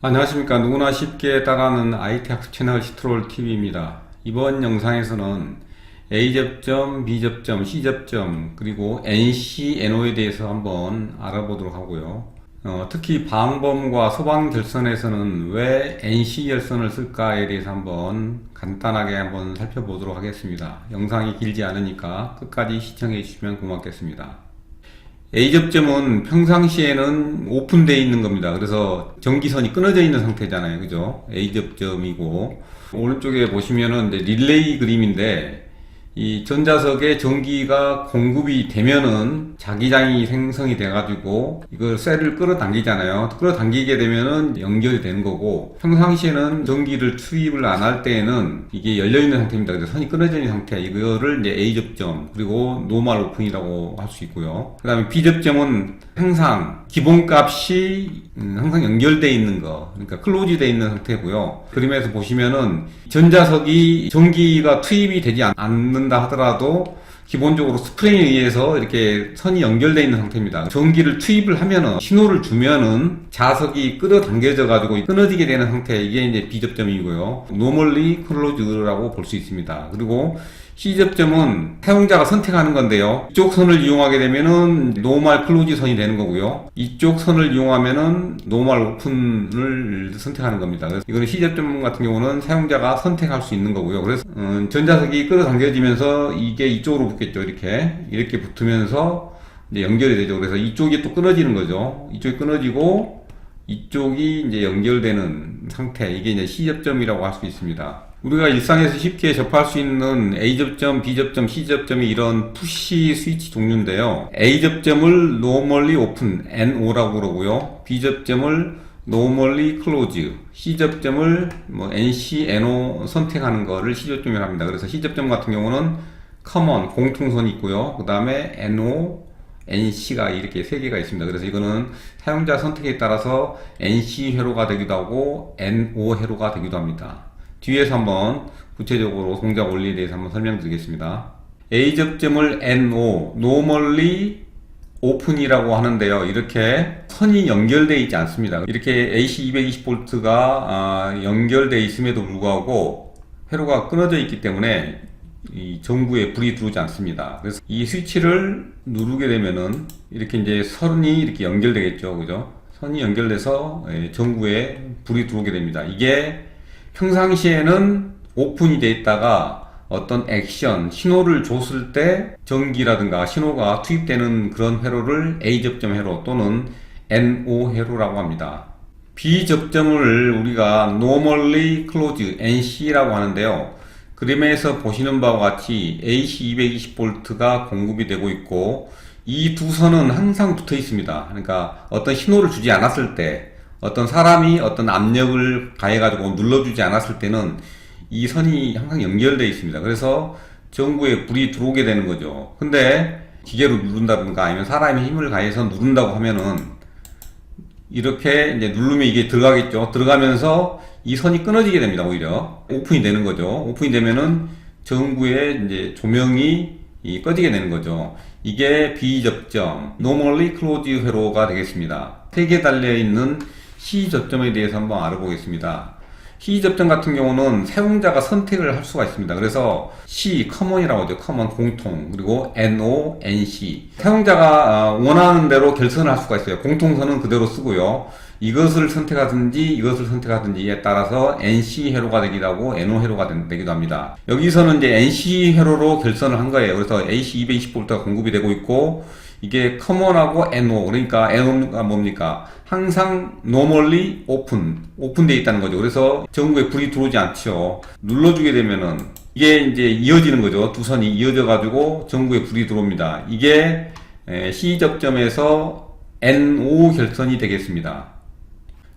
안녕하십니까. 누구나 쉽게 따라하는 IT 학습 채널 시트롤TV입니다. 이번 영상에서는 A 접점, B 접점, C 접점, 그리고 NC, NO에 대해서 한번 알아보도록 하고요. 특히 방범과 소방 결선에서는 왜 NC 결선을 쓸까에 대해서 한번 간단하게 한번 살펴보도록 하겠습니다. 영상이 길지 않으니까 끝까지 시청해 주시면 고맙겠습니다. A 접점은 평상시에는 오픈되어 있는 겁니다. 그래서 전기선이 끊어져 있는 상태잖아요. 그죠? A 접점이고, 오른쪽에 보시면은 이제 릴레이 그림인데, 이 전자석에 전기가 공급이 되면은 자기장이 생성이 돼가지고 이걸 셀을 끌어당기잖아요. 끌어당기게 되면은 연결이 되는 거고, 평상시에는 전기를 투입을 안 할 때에는 이게 열려있는 상태입니다. 그래서 선이 끊어져 있는 상태. 이거를 이제 A 접점, 그리고 노멀 오픈이라고 할 수 있고요. 그 다음에 B 접점은 항상 기본값이 항상 연결되어 있는 거, 그러니까 클로즈 되어 있는 상태고요. 그림에서 보시면은 전자석이 전기가 투입이 되지 않는다 하더라도 기본적으로 스프링에 의해서 이렇게 선이 연결되어 있는 상태입니다. 전기를 투입을 하면은, 신호를 주면은 자석이 끌어당겨져 가지고 끊어지게 되는 상태, 이게 이제 B 접점이고요. 노멀리 클로즈라고 볼 수 있습니다. 그리고 C 접점은 사용자가 선택하는 건데요. 이쪽 선을 이용하게 되면은 노멀 클로즈 선이 되는 거고요. 이쪽 선을 이용하면은 노멀 오픈을 선택하는 겁니다. 그래서 이거는 C 접점 같은 경우는 사용자가 선택할 수 있는 거고요. 그래서 전자석이 끌어당겨지면서 이게 이쪽으로 붙겠죠. 이렇게 붙으면서 이제 연결이 되죠. 그래서 이쪽이 또 끊어지는 거죠. 이쪽이 끊어지고 이쪽이 이제 연결되는 상태, 이게 이제 C 접점이라고 할 수 있습니다. 우리가 일상에서 쉽게 접할 수 있는 A 접점, B 접점, C 접점이 이런 푸시 스위치 종류인데요. A 접점을 Normally Open, NO라고 그러고요. B 접점을 Normally Close, C 접점을 NC, NO 선택하는 거를 C 접점이라고 합니다. 그래서 C 접점 같은 경우는 Common, 공통선이 있고요. 그 다음에 NO, NC가 이렇게 세 개가 있습니다. 그래서 이거는 사용자 선택에 따라서 NC 회로가 되기도 하고 NO 회로가 되기도 합니다. 뒤에서 한번 구체적으로 동작 원리에 대해서 한번 설명드리겠습니다. A 접점을 NO, Normally Open이라고 하는데요. 이렇게 선이 연결되어 있지 않습니다. 이렇게 AC 220V가 연결되어 있음에도 불구하고 회로가 끊어져 있기 때문에 이 전구에 불이 들어오지 않습니다. 그래서 이 스위치를 누르게 되면은 이렇게 이제 선이 이렇게 연결되겠죠. 그죠? 선이 연결돼서 전구에 불이 들어오게 됩니다. 이게 평상시에는 오픈이 되어 있다가 어떤 액션, 신호를 줬을 때 전기라든가 신호가 투입되는 그런 회로를 A 접점 회로 또는 NO 회로라고 합니다. B 접점을 우리가 Normally Close, NC라고 하는데요. 그림에서 보시는 바와 같이 AC 220V가 공급이 되고 있고, 이 두 선은 항상 붙어 있습니다. 그러니까 어떤 신호를 주지 않았을 때, 어떤 사람이 어떤 압력을 가해가지고 눌러주지 않았을 때는 이 선이 항상 연결되어 있습니다. 그래서 전구에 불이 들어오게 되는 거죠. 근데 기계로 누른다든가 아니면 사람이 힘을 가해서 누른다고 하면은 이렇게 이제 누르면 이게 들어가겠죠. 들어가면서 이 선이 끊어지게 됩니다. 오히려 오픈이 되는 거죠. 오픈이 되면은 전구에 이제 조명이 꺼지게 되는 거죠. 이게 B 접점, Normally Close 회로가 되겠습니다. 세 개 달려 있는 C 접점에 대해서 한번 알아보겠습니다. C 접점 같은 경우는 사용자가 선택을 할 수가 있습니다. 그래서 C, Common이라고 하죠. Common, 공통. 그리고 NO, NC. 사용자가 원하는 대로 결선을 할 수가 있어요. 공통선은 그대로 쓰고요. 이것을 선택하든지 이것을 선택하든지에 따라서 NC 회로가 되기도 하고 NO 회로가 되기도 합니다. 여기서는 이제 NC 회로로 결선을 한 거예요. 그래서 AC 220V가 공급이 되고 있고, 이게 커먼하고 NO, 그러니까 NO가 뭡니까? 항상 normally 오픈되어 있다는 거죠. 그래서 전구에 불이 들어오지 않죠. 눌러주게 되면은 이게 이제 이어지는 거죠. 두 선이 이어져 가지고 전구에 불이 들어옵니다. 이게 C 접점에서 NO 결선이 되겠습니다.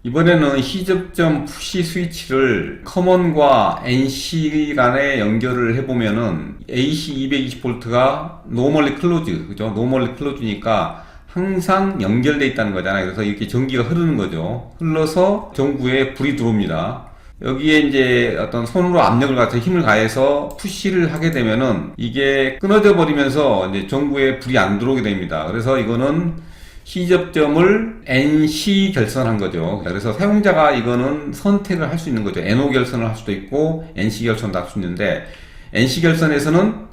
이번에는 C 접점 푸시 스위치를 커먼과 NC 간에 연결을 해보면은 AC 220V가 Normally Close, 그죠? Normally Close니까 항상 연결되어 있다는 거잖아요. 그래서 이렇게 전기가 흐르는 거죠. 흘러서 전구에 불이 들어옵니다. 여기에 이제 어떤 손으로 압력을 가해서 힘을 가해서 푸시를 하게 되면은 이게 끊어져 버리면서 이제 전구에 불이 안 들어오게 됩니다. 그래서 이거는 C접점을 NC 결선한 거죠. 그래서 사용자가 이거는 선택을 할 수 있는 거죠. NO 결선을 할 수도 있고 NC 결선도 할 수 있는데, NC 결선에서는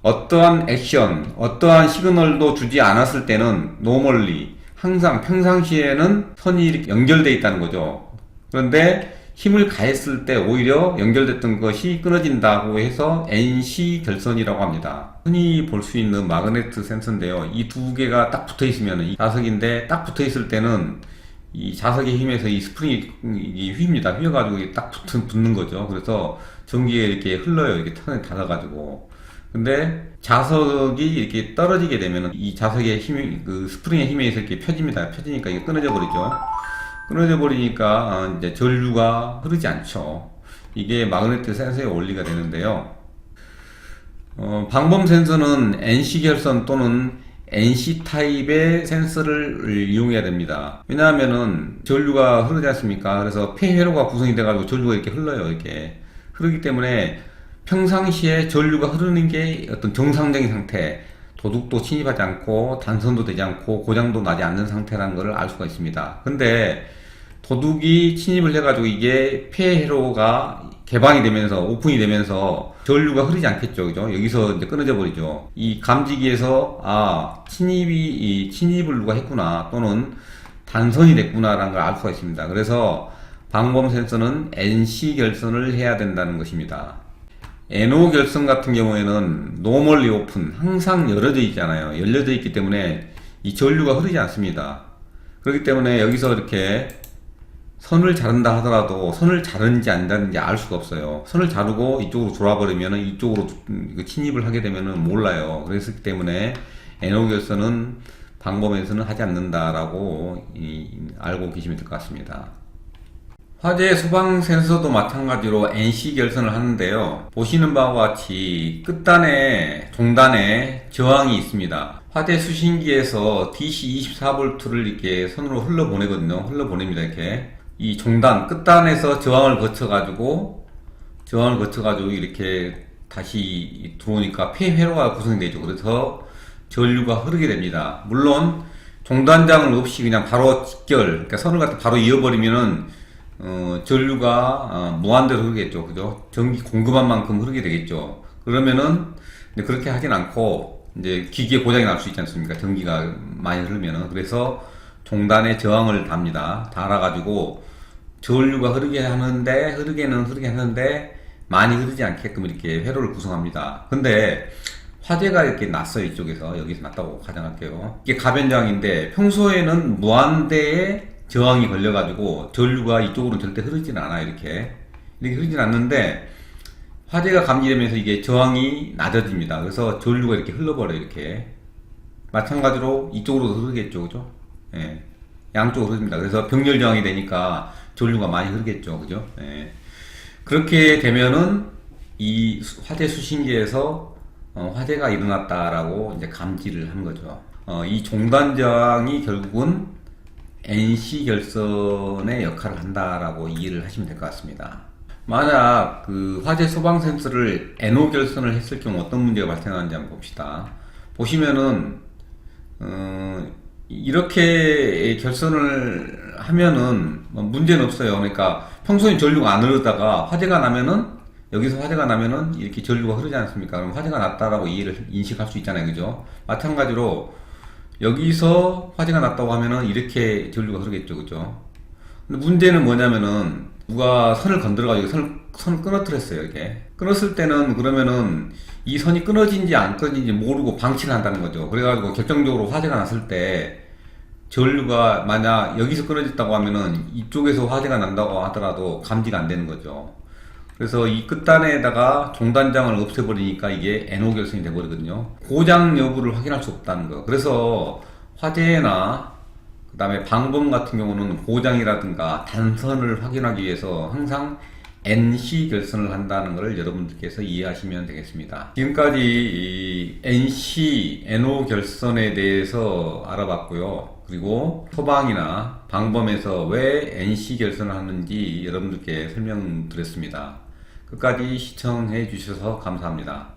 어떠한 액션, 어떠한 시그널도 주지 않았을 때는 노멀리, 항상 평상시에는 선이 이렇게 연결되어 있다는 거죠. 그런데 힘을 가했을 때 오히려 연결됐던 것이 끊어진다고 해서 NC 결선이라고 합니다. 흔히 볼 수 있는 마그네트 센서인데요. 이 두 개가 딱 붙어 있으면, 이 자석인데 딱 붙어 있을 때는 이 자석의 힘에서 이 스프링이 휘입니다. 휘어가지고 딱 붙는 거죠. 그래서 전기가 이렇게 흘러요. 이렇게 턴에 닿아가지고. 근데 자석이 이렇게 떨어지게 되면 이 자석의 힘이, 그 스프링의 힘에 의해서 이렇게 펴집니다. 펴지니까 이게 끊어져 버리죠. 끊어져 버리니까 이제 전류가 흐르지 않죠. 이게 마그네틱 센서의 원리가 되는데요. 방범 센서는 NC 결선 또는 NC 타입의 센서를 이용해야 됩니다. 왜냐하면은 전류가 흐르지 않습니까? 그래서 폐회로가 구성이 돼가지고 전류가 이렇게 흘러요. 이렇게 흐르기 때문에 평상시에 전류가 흐르는 게 어떤 정상적인 상태, 도둑도 침입하지 않고 단선도 되지 않고 고장도 나지 않는 상태라는 것을 알 수가 있습니다. 근데 도둑이 침입을 해가지고 이게 폐회로가 개방이 되면서 오픈이 되면서 전류가 흐르지 않겠죠. 그죠? 여기서 이제 끊어져 버리죠. 이 감지기에서 침입을 누가 했구나, 또는 단선이 됐구나라는 걸 알 수가 있습니다. 그래서 방범 센서는 NC 결선을 해야 된다는 것입니다. NO 결선 같은 경우에는 노멀리 오픈, 항상 열려져 있잖아요. 열려져 있기 때문에 이 전류가 흐르지 않습니다. 그렇기 때문에 여기서 이렇게 선을 자른다 하더라도 선을 자르는지 안 자르는지 알 수가 없어요. 선을 자르고 이쪽으로 돌아버리면 이쪽으로 침입을 하게 되면 몰라요. 그랬기 때문에 NO 결선은 방범에서는 하지 않는다라고 알고 계시면 될 것 같습니다. 화재 소방 센서도 마찬가지로 NC 결선을 하는데요. 보시는 바와 같이 끝단에, 종단에 저항이 있습니다. 화재 수신기에서 DC 24V를 이렇게 선으로 흘러보내거든요. 흘러보냅니다. 이렇게. 이 종단, 끝단에서 저항을 거쳐가지고 이렇게 다시 들어오니까 폐회로가 구성되죠. 그래서 전류가 흐르게 됩니다. 물론, 종단장을 없이 그냥 바로 직결, 그러니까 선을 갖다 바로 이어버리면은 전류가 무한대로 흐르겠죠. 그죠? 전기 공급한 만큼 흐르게 되겠죠. 그러면은 그렇게 하진 않고 이제 기기에 고장이 날 수 있지 않습니까? 전기가 많이 흐르면은. 그래서 종단에 저항을 답니다. 달아가지고 전류가 흐르게 하는데 많이 흐르지 않게끔 이렇게 회로를 구성합니다. 근데 화재가 이렇게 났어요. 이쪽에서. 여기서 났다고 가정할게요. 이게 가변저항인데 평소에는 무한대의 저항이 걸려가지고 전류가 이쪽으로는 절대 흐르진 않아요. 이렇게 흐르진 않는데 화재가 감지되면서 이게 저항이 낮아집니다. 그래서 전류가 이렇게 흘러버려요. 이렇게 마찬가지로 이쪽으로도 흐르겠죠. 그죠? 예. 양쪽으로 흐릅니다. 그래서 병렬 저항이 되니까 전류가 많이 흐르겠죠. 그죠? 예. 그렇게 되면은 이 화재 수신기에서 화재가 일어났다라고 이제 감지를 한 거죠. 이 종단 저항이 결국은 NC 결선의 역할을 한다라고 이해를 하시면 될 것 같습니다. 만약 그 화재 소방 센서를 NO 결선을 했을 경우 어떤 문제가 발생하는지 한번 봅시다. 보시면은 이렇게 결선을 하면은 문제는 없어요. 그러니까 평소에 전류가 안 흐르다가 화재가 나면은, 여기서 화재가 나면은 이렇게 전류가 흐르지 않습니까? 그럼 화재가 났다라고 인식할 수 있잖아요. 그죠? 마찬가지로 여기서 화재가 났다고 하면은 이렇게 전류가 흐르겠죠. 그죠? 근데 문제는 뭐냐면은 누가 선을 건드려가지고 선을 끊어뜨렸어요. 이렇게 끊었을 때는 그러면은 이 선이 끊어진지 안 끊어진지 모르고 방치를 한다는 거죠. 그래가지고 결정적으로 화재가 났을 때 전류가 만약 여기서 끊어졌다고 하면은 이쪽에서 화재가 난다고 하더라도 감지가 안 되는 거죠. 그래서 이 끝단에다가 종단장을 없애버리니까 이게 NO 결선이 돼버리거든요. 고장 여부를 확인할 수 없다는 거. 그래서 화재나 그 다음에 방범 같은 경우는 고장이라든가 단선을 확인하기 위해서 항상 NC 결선을 한다는 것을 여러분들께서 이해하시면 되겠습니다. 지금까지 이 NC, NO 결선에 대해서 알아봤고요. 그리고 소방이나 방범에서 왜 NC 결선을 하는지 여러분들께 설명드렸습니다. 끝까지 시청해 주셔서 감사합니다.